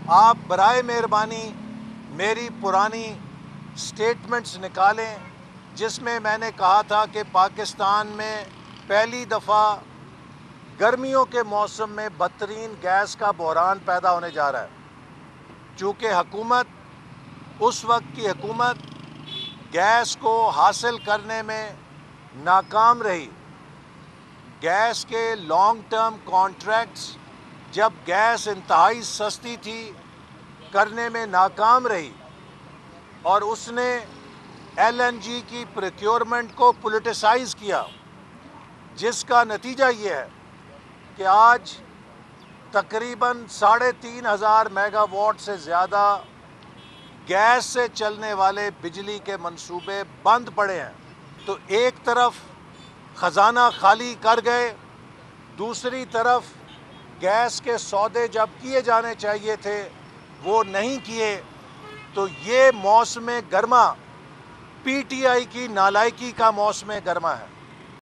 آپ برائے مہربانی میری پرانی سٹیٹمنٹس نکالیں جس میں نے کہا تھا کہ پاکستان میں پہلی دفعہ گرمیوں کے موسم میں بدترین گیس کا بحران پیدا ہونے جا رہا ہے، چونکہ اس وقت کی حکومت گیس کو حاصل کرنے میں ناکام رہی۔ گیس کے لانگ ٹرم کانٹریکٹس جب گیس انتہائی سستی تھی کرنے میں ناکام رہی، اور اس نے ایل این جی کی پروکیورمنٹ کو پولیٹیسائز کیا، جس کا نتیجہ یہ ہے کہ آج تقریباً 3500 میگا واٹ سے زیادہ گیس سے چلنے والے بجلی کے منصوبے بند پڑے ہیں۔ تو ایک طرف خزانہ خالی کر گئے، دوسری طرف گیس کے سودے جب کیے جانے چاہیے تھے وہ نہیں کیے۔ تو یہ موسم گرما پی ٹی آئی کی نالائکی کا موسم گرما ہے۔